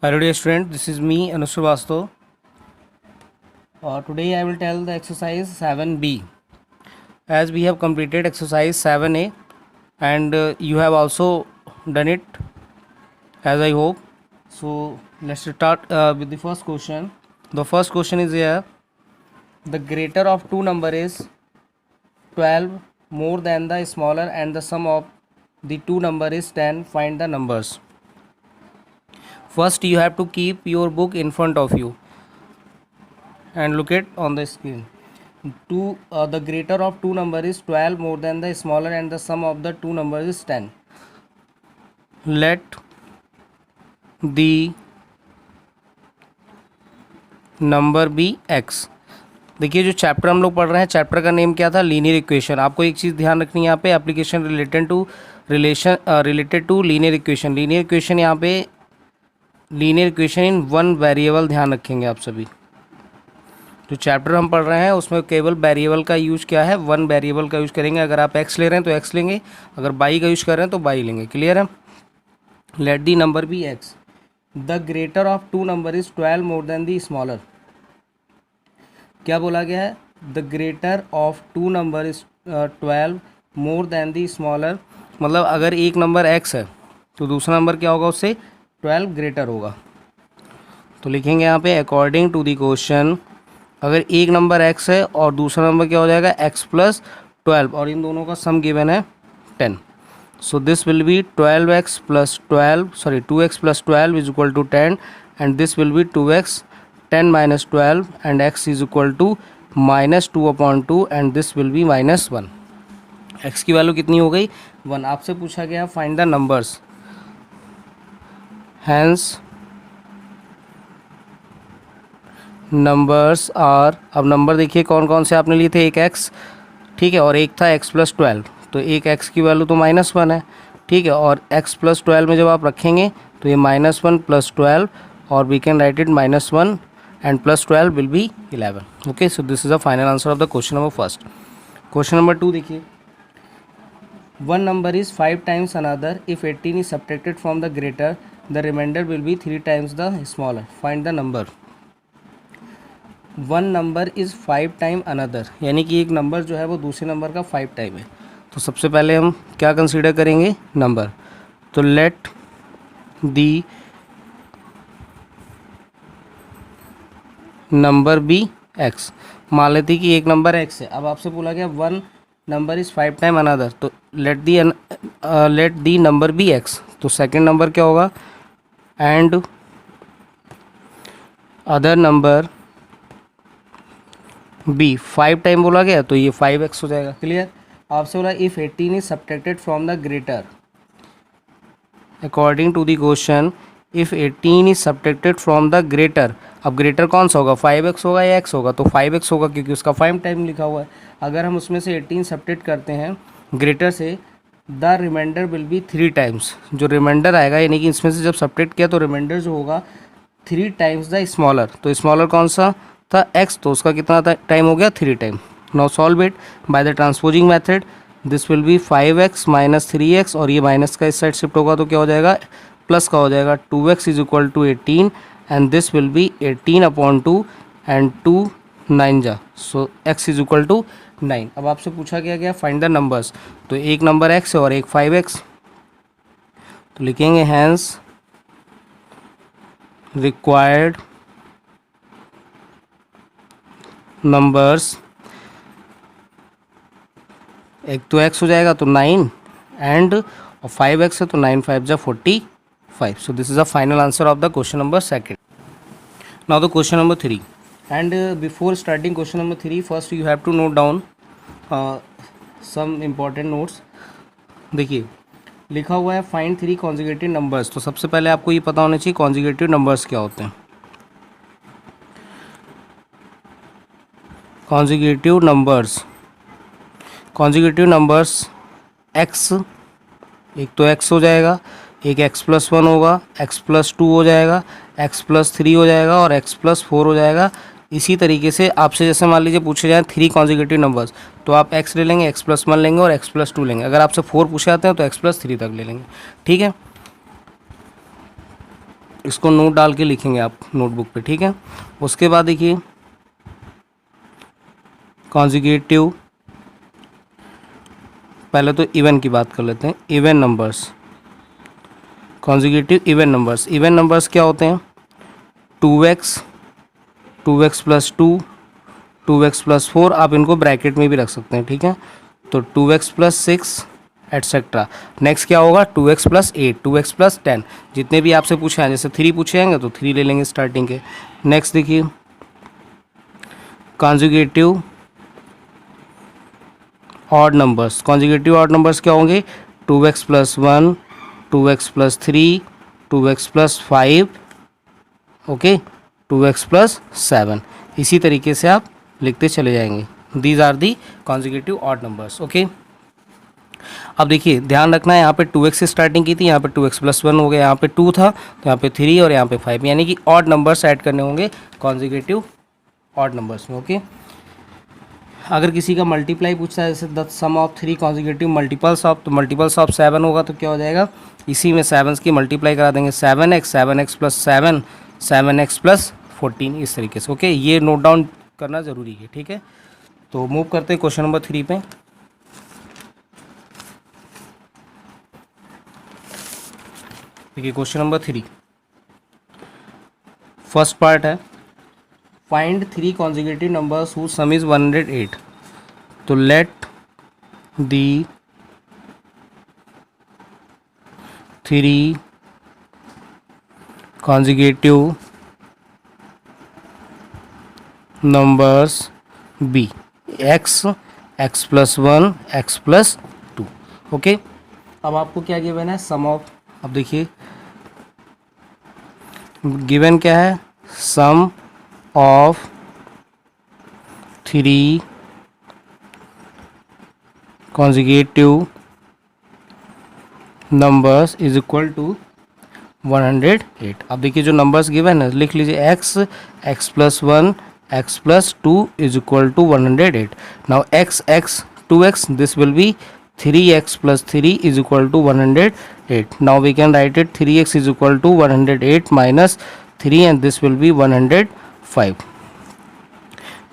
Hello dear student, this is me Anush Srivastav. Today I will tell the exercise 7b. As we have completed exercise 7a and you have also done it as I hope. So let's start with the first question. The first question is here. The greater of two number is 12 more than the smaller and the sum of the two number is 10. Find the numbers. First you have to keep your book in front of you and look it on the screen. The greater of two number is 12 more than the smaller and the sum of the two numbers is 10. Let the number be x. देखिए जो chapter हम लोग पढ़ रहे हैं, chapter का name क्या था? Linear equation. आपको एक चीज़ ध्यान रखनी है यहाँ पे, application related to linear equation. Linear equation यहाँ पे linear equation in one variable ध्यान रखेंगे आप सभी. जो चैप्टर हम पढ़ रहे हैं उसमें केवल वेरिएबल का यूज़ क्या है? वन वेरिएबल का यूज़ करेंगे. अगर आप एक्स ले रहे हैं तो एक्स लेंगे, अगर बाई का यूज़ कर रहे हैं तो बाई लेंगे. क्लियर है? Let the number be x. The greater of two number is 12 more than the smaller. क्या बोला गया है? The greater of two number is 12 more than the smaller. मतलब अगर एक नंबर एक्स है तो दूसरा नंबर क्या होगा? उससे 12 ग्रेटर होगा. तो लिखेंगे यहाँ पे अकॉर्डिंग टू दी क्वेश्चन, अगर एक नंबर x है और दूसरा नंबर क्या हो जाएगा? x प्लस 12 और इन दोनों का सम गिवन है 10. So this will be 12x plus 2x plus 12 is equal to 10 and this will be 2x 10 minus 12 and x is equal to -2/2 and this will be -1. x की value कितनी हो गई? 1. आपसे पूछा गया find the numbers. Hence numbers are. अब number देखिए कौन कौन से आपने लिए थे? एक एक्स, ठीक है, और एक था एक्स प्लस 12. तो एक एक्स की वैल्यू तो -1 है, ठीक है, और एक्स प्लस 12 में जब आप रखेंगे तो ये -1 प्लस 12 और we can write it -1 and plus 12 will be 11. Okay, so this is the final answer of the question number first. Question number 2 देखिए. One number is 5 times another. If 18 is subtracted from the greater the reminder will be 3 times the smaller. Find the number. One number is 5 time another, यानी कि एक number जो है वो दूसरे number का 5 time है. तो सबसे पहले हम क्या कंसीडर करेंगे? नंबर. तो let the number be x. मान लेते कि एक नंबर एक्स है. अब आपसे बोला गया one number is 5 time another, तो let the number be x. तो सेकंड नंबर क्या होगा? And other number be 5 time बोला गया तो ये 5x हो जाएगा. क्लियर? आपसे बोला if 18 is subtracted from the greater. According to the question if 18 is subtracted from the greater. अब ग्रेटर कौन सा होगा? 5x होगा या x होगा? तो 5x होगा क्योंकि उसका 5 टाइम लिखा हुआ है. अगर हम उसमें से 18 सब्ट्रैक्ट करते हैं ग्रेटर से, the reminder will be 3 times. जो रिमाइंडर आएगा यानी कि इसमें से जब सब्ट्रैक्ट किया तो रिमाइंडर जो होगा 3 टाइम्स द स्मॉलर. तो स्मॉलर कौन सा था? x, तो उसका कितना टाइम हो गया? 3 time. Now solve it by the transposing method. This will B 5x minus 3x और ये माइनस का इस साइड शिफ्ट होगा तो क्या हो जाएगा? प्लस का हो जाएगा. 2x is equal to 18 and this will be 18/2 and 2 9 जा. So x is equal to 9. अब आपसे पूछा गया फाइंड द नंबर्स. तो एक नंबर x है और एक 5x. तो लिखेंगे हैंस रिक्वायर्ड नंबर्स. एक तो x हो जाएगा तो 9 एंड 5x है तो 9 5 जा 45. So this is the final answer of the question number second. Now the question number 3. And before starting question number 3 first you have to note down some important notes. देखिए लिखा हुआ है find 3 consecutive numbers. तो सबसे पहले आपको ये पता होना चाहिए कॉन्जिक्यूटिव नंबर्स क्या होते हैं. कॉन्जिक्यूटिव नंबर्स x, एक तो x हो जाएगा, एक x प्लस 1 होगा, x प्लस 2 हो जाएगा, x प्लस 3 हो जाएगा और x प्लस 4 हो जाएगा. इसी तरीके से आपसे जैसे मान लीजिए पूछे जाए 3 कॉन्जिक्यूटिव नंबर्स तो आप x ले लेंगे, x प्लस 1 लेंगे और x प्लस 2 लेंगे. अगर आपसे 4 पूछे जाते हैं तो x प्लस 3 तक ले लेंगे. ठीक है. इसको नोट डाल के लिखेंगे आप नोटबुक पे, ठीक है। उसके बाद देखिए कॉन्जुगेटिव, पहले तो इवन की बात कर लेते हैं। Even numbers, conjugative even numbers. Even numbers क्या होते हैं? 2x, 2x plus 2, 2x plus 4, आप इनको ब्रैकेट में भी रख सकते हैं, ठीक है। तो 2x प्लस 6 एट्सेट्रा। नेक्स्ट क्या होगा? 2x प्लस 8, 2x प्लस 10, जितने भी आपसे पूछे हैं, जैसे 3 पूछे हैं तो 3 ले लेंगे स्टार्टिंग के। नेक्स्ट देखिए consecutive odd numbers. Consecutive odd numbers क्या होंगे? 2x plus 1, 2x plus 3, 2x plus 5, okay, 2x plus 7। इसी तरीके से आप लिखते चले जाएंगे। These are the consecutive odd numbers, okay. अब देखिए ध्यान रखना है, यहाँ पे 2x से स्टार्टिंग की थी, यहाँ पे 2x प्लस 1 हो गया, यहाँ पे 2 था तो यहाँ पे 3 और यहाँ पे 5, यानी कि ऑड नंबर्स ऐड करने होंगे कॉन्जुगेटिव ऑड नंबर्स में, ओके। अगर किसी का मल्टीप्लाई पूछता है, जैसे the sum of 3 consecutive multiples of, तो मल्टीपल्स ऑफ 7 होगा तो क्या हो जाएगा? इसी में 7 की मल्टीप्लाई करा देंगे। 7x, 7x plus 7, 7x plus 14, इस तरीके से, ओके। ये नोट डाउन करना ज़रूरी है, ठीक है। तो मूव करते हैं क्वेश्चन नंबर 3 पे। देखिए क्वेश्चन नंबर 3, फर्स्ट पार्ट है find 3 conjugative numbers who sum is 108। तो let the 3 conjugative numbers be x, x plus 1, x plus 2, okay. अब आपको क्या गिवन है? सम ऑफ, अब देखिए गिवन क्या है? Sum of 3 conjugative numbers is equal to 108। अब देखिए जो नंबर्स गिवन है लिख लीजिए, x, x plus 1, x plus 2 is equal to 108. Now x, 2x, this will be 3x plus 3 is equal to 108. Now we can write it 3x is equal to 108 minus 3 and this will be 105.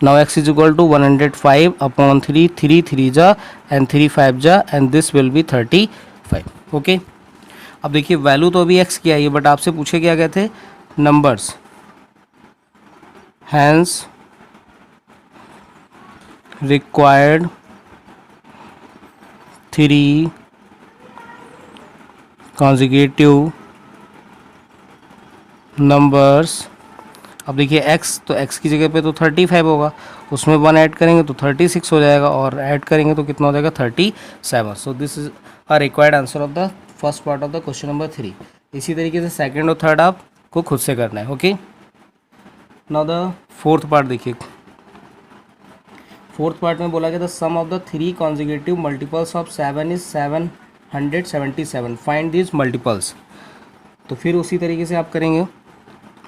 Now x is equal to 105 upon 3, 3 3 जा and 3 5 जा and this will be 35. Okay. अब देखिए value तो अभी x की आई है but आपसे पूछे क्या गए थे? Numbers. Hence required 3 consecutive numbers। अब देखिए x, तो x की जगह पे तो 35 होगा, उसमें 1 ऐड करेंगे तो 36 हो जाएगा और ऐड करेंगे तो कितना हो जाएगा? 37। सो this is a required answer of the first part of the question number 3। इसी तरीके से सेकंड और थर्ड आपको खुद से करना है, okay. Now the fourth part देखिए, फोर्थ पार्ट में बोला गया the sum of the 3 consecutive multiples of 7 is 777। Find this multiples. तो फिर उसी तरीके से आप करेंगे,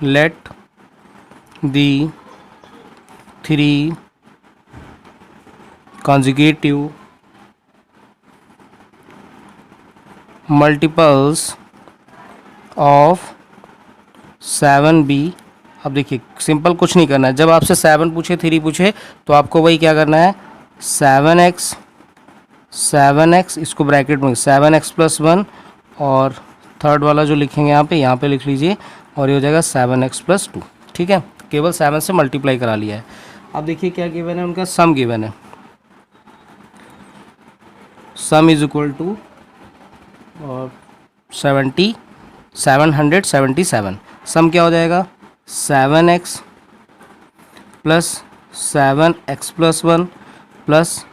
let the 3 consecutive multiples of 7b। अब देखिए सिंपल कुछ नहीं करना है, जब आपसे 7 पूछे 3 पूछे तो आपको वही क्या करना है? 7x, इसको ब्रैकेट में 7x प्लस 1 और थर्ड वाला जो लिखेंगे यहाँ पे लिख लीजिए और ये हो जाएगा 7x प्लस 2, ठीक है। केवल 7 से मल्टीप्लाई करा लिया है। अब देखिए क्या गिवन है, उनका सम गिवन है। Sum is equal to 777। Sum क्या हो जाएगा? 7x plus 7x plus 1 plus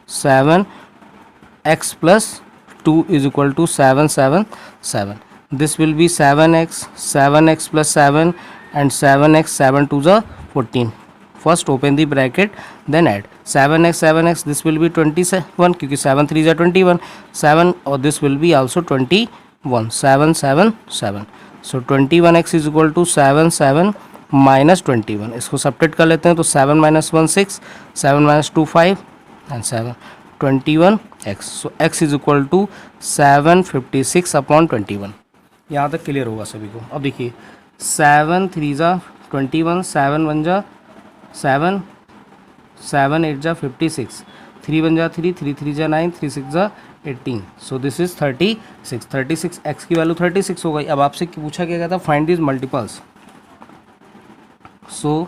7x plus 2 is equal to 777. This will be 7x plus 7 and 7x, 7 to the 14. First open the bracket, then add 7x, this will be 27 क्योंकि 7 3 is 21, 7 और this will be also 21, 777. So 21x is equal to 7 minus 21. इसको subtract कर लेते हैं तो 7 minus 1 6, 7 minus 2 5 and 7 21x. So x is equal to 756 upon 21. यहाँ तक clear होगा सभी को। अब देखिए 7 3 जा 21, 7 1 जा 7, 7 8 जा 56, 3 1 जा 3, 3 3 जा 9, 3 6 जा 18. So this is 36. 36 एक्स की वैल्यू 36 हो गई. अब आपसे पूछा क्या गया था, find this multiples. So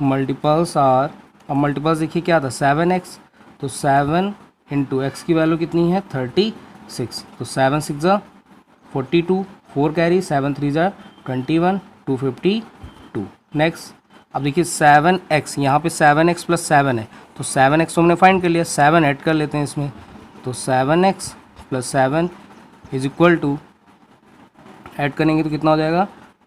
multiples are, अब मल्टीपल्स देखिए क्या था 7x, तो 7 इंटू एक्स की वैल्यू कितनी है 36, तो 7 6 जा 42, 4 कैरी, 7 3 जा 21, 252. नेक्स्ट अब देखिए 7x, यहाँ पे 7x प्लस 7 है, तो 7x तो हमने फाइंड कर लिया, 7 ऐड कर लेते हैं इसमें, तो 7x plus 7 is equal to, add करेंगे तो कितना हो जाएगा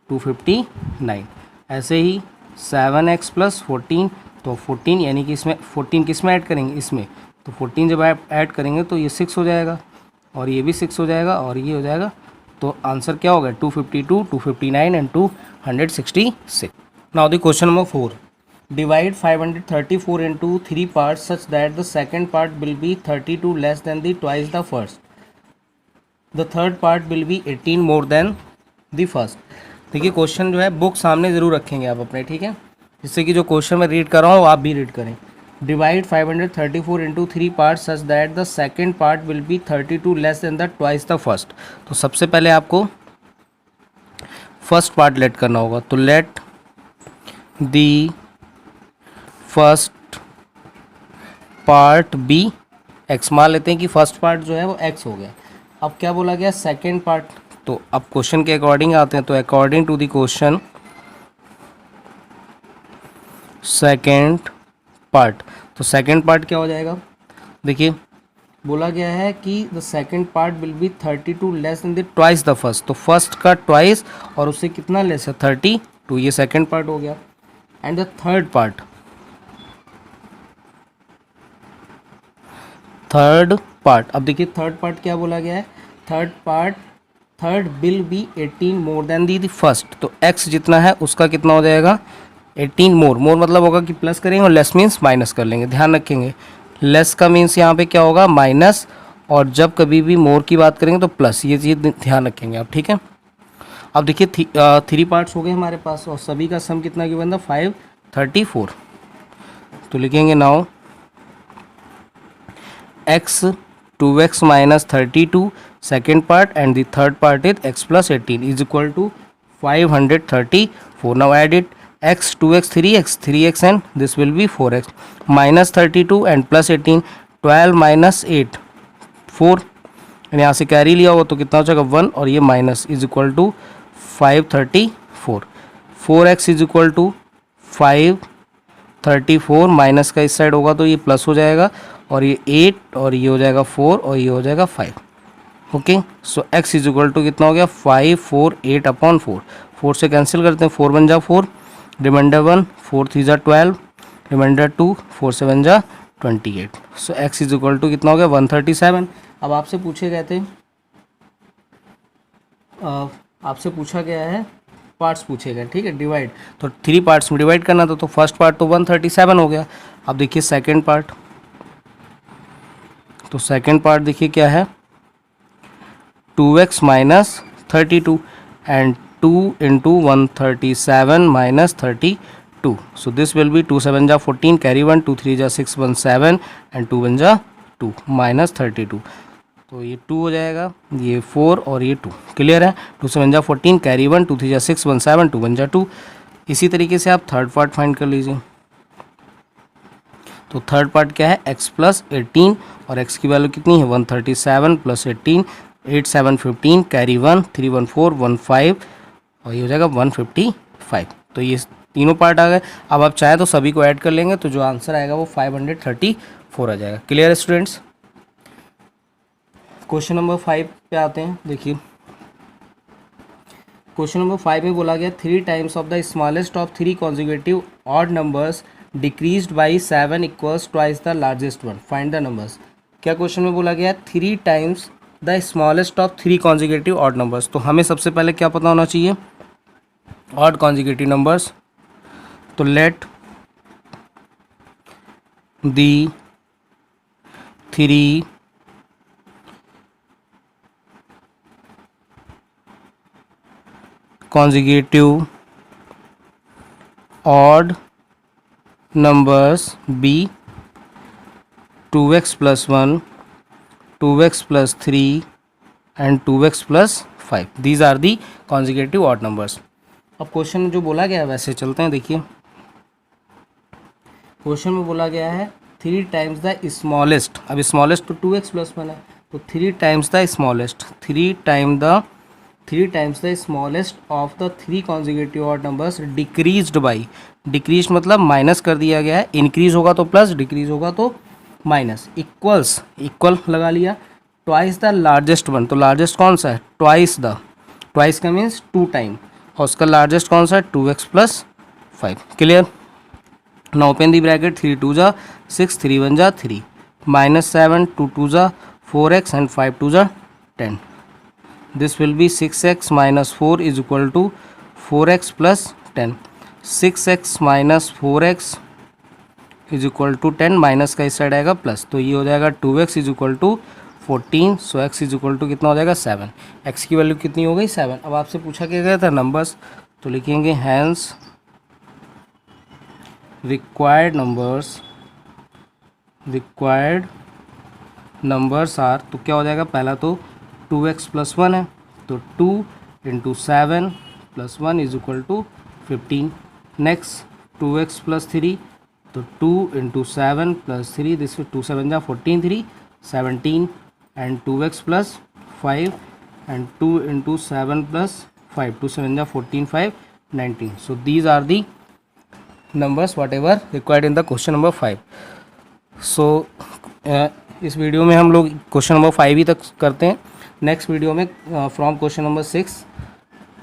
259. ऐसे ही 7x प्लस 14, तो 14 यानी कि इसमें 14 किस में ऐड करेंगे, इसमें, तो 14 जब आप ऐड करेंगे तो ये 6 हो जाएगा, और ये भी 6 हो जाएगा, और ये हो जाएगा. तो आंसर क्या होगा 252, 259 and 266. Now the question number 4. Divide 534 into 3 parts such that the second part will be 32 less than the twice the first. The third part will be 18 more than the first. देखिए question जो है book सामने ज़रूर रखेंगे आप अपने, ठीक है, जिससे कि जो क्वेश्चन मैं रीड कर रहा हूँ आप भी रीड करें. Divide 534 into 3 parts such that the second part will be 32 less than the twice the first. तो सबसे पहले आपको फर्स्ट पार्ट लेट करना होगा, तो let the first part be x. मान लेते हैं कि फर्स्ट पार्ट जो है वो एक्स हो गया. अब क्या बोला गया सेकेंड पार्ट, तो अब क्वेश्चन के अकॉर्डिंग आते हैं, तो according to the question second part, तो सेकेंड पार्ट क्या हो जाएगा, देखिए बोला गया है कि the second part will be 32 less than the twice the first, तो फर्स्ट का ट्वाइस और उससे कितना लेस है 32, ये सेकेंड पार्ट हो गया. एंड द थर्ड पार्ट, अब देखिए थर्ड पार्ट क्या बोला गया है, third will be 18 more than the first, तो x जितना है उसका कितना हो जाएगा 18 मोर मतलब होगा कि प्लस करेंगे और लेस मीन्स माइनस कर लेंगे. ध्यान रखेंगे लेस का मीन्स यहाँ पे क्या होगा माइनस, और जब कभी भी मोर की बात करेंगे तो प्लस, ये चीज़ ध्यान रखेंगे आप, ठीक है. अब देखिए 3 पार्ट्स हो गए हमारे पास, और सभी का सम कितना गिवन था 534. तो लिखेंगे now x 2x minus 32 second part and the third part is x plus 18 is equal to 534. Now add it, x 2x 3x 3x and this will be 4x minus 32 and plus 18, 12 minus 8 4, यहाँ से carry लिया हो तो कितना हो जाएगा 1, और ये minus is equal to 534. 4x is equal to 534, minus का इस साइड होगा तो ये प्लस हो जाएगा, और ये 8 और ये हो जाएगा 4 और ये हो जाएगा 5. Okay, so x is equal to कितना हो गया 548 अपॉन 4. 4 से कैंसिल करते हैं, 4 1 जा 4, रिमाइंडर 1, 4 3 जा 12, रिमाइंडर 2, 4 7 जा 28. सो x इज इक्वल टू कितना हो गया 137. अब आपसे पूछे गए थे, आपसे पूछा गया है पार्ट्स पूछे गए, ठीक है, डिवाइड, तो 3 पार्ट्स में डिवाइड करना था, तो फर्स्ट पार्ट तो 137 हो गया. अब देखिए सेकेंड पार्ट, तो सेकेंड पार्ट देखिए क्या है 2x minus 32 and 2 into 137 minus 32. So this will B 2 7 जा 14, कैरी 1, 2 3 जा 6 1 7 एंड 2 1 जा 2 माइनस 32. तो ये 2 हो जाएगा, ये 4 और ये 2. क्लियर है, 2 7 जा 14, कैरी 1, 2 3 जा 6 1 7, 2 1 जा 2. इसी तरीके से आप थर्ड पार्ट फाइंड कर लीजिए. तो थर्ड पार्ट क्या है x प्लस 18, और x की वैल्यू कितनी है 137 प्लस 18, 8 7 15, कैरी 1, 3 1 4 1 5, और ये हो जाएगा 155. तो ये तीनों पार्ट आ गए. अब आप चाहे तो सभी को ऐड कर लेंगे, तो जो आंसर आएगा वो 534 आ जाएगा. क्लियर है स्टूडेंट्स. क्वेश्चन नंबर 5 पे आते हैं. देखिए क्वेश्चन नंबर 5 में बोला गया 3 times of the smallest of 3 consecutive odd numbers decreased by 7 equals twice the largest one, find the numbers. क्या क्वेश्चन में बोला गया 3 times the smallest of 3 consecutive odd numbers. तो हमें सबसे पहले क्या पता होना चाहिए ऑड कॉन्जिक्यूटिव नंबर्स. तो let the 3 consecutive odd numbers be 2x plus 1, 2x plus 3 and 2x plus 5. These are the consecutive odd numbers. अब क्वेश्चन जो बोला गया है वैसे चलते हैं. देखिए क्वेश्चन में बोला गया है 3 टाइम्स द स्मॉलेस्ट. अब स्मॉलेस्ट तो 2x प्लस 1 है, तो 3 times the smallest, 3 times the smallest of the 3 consecutive odd numbers decreased by. Decrease मतलब माइनस कर दिया गया है. इंक्रीज होगा तो प्लस, डिक्रीज होगा तो माइनस. इक्वल्स, इक्वल लगा लिया. ट्वाइस द लार्जेस्ट वन, तो लार्जेस्ट कौन सा है? ट्वाइस का मीन्स 2 टाइम, और उसका लार्जेस्ट कौन सा है? 2x plus 5. Clear. Now open दी ब्रैकेट. 3 2 जा 6, 3 1 जा 3, -7, 2 2 जा 4x and 5 2 जा 10. This will be 6x minus 4 is equal to 4x plus 10. 6x minus 4x is equal to 10. Minus का इस साइड आएगा प्लस, तो ये हो जाएगा 2x is equal to 14. So x is equal to कितना हो जाएगा? 7. x की वैल्यू कितनी हो गई? 7. अब आपसे पूछा क्या गया था? नंबर्स. तो लिखेंगे हैंस रिक्वायर्ड नंबर्स आर. तो क्या हो जाएगा? पहला तो 2x प्लस 1 है, तो 2 into 7 plus 1 is equal to 15. Next 2x plus 3, तो 2 इंटू 7 प्लस 3, दिस 2 7 जा 14, 3 17, and 2x plus 5 and 2 into 7 plus 5, 2 7 जा 14, 5 19. So these are the numbers whatever required in the question number 5. So इस video में हम लोग question number 5 ही तक करते हैं. नेक्स्ट वीडियो में फ्रॉम क्वेश्चन नंबर 6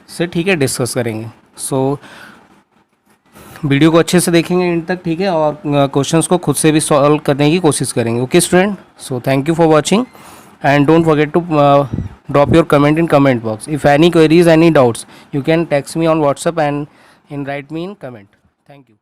से ठीक है डिस्कस करेंगे. सो वीडियो को अच्छे से देखेंगे इन तक, ठीक है, और क्वेश्चंस को खुद से भी सॉल्व करने की कोशिश करेंगे. Okay student, so thank you for watching and don't forget to drop your comment in comment box. If any queries, any doubts, you can text me on WhatsApp and write me in comment. Thank you.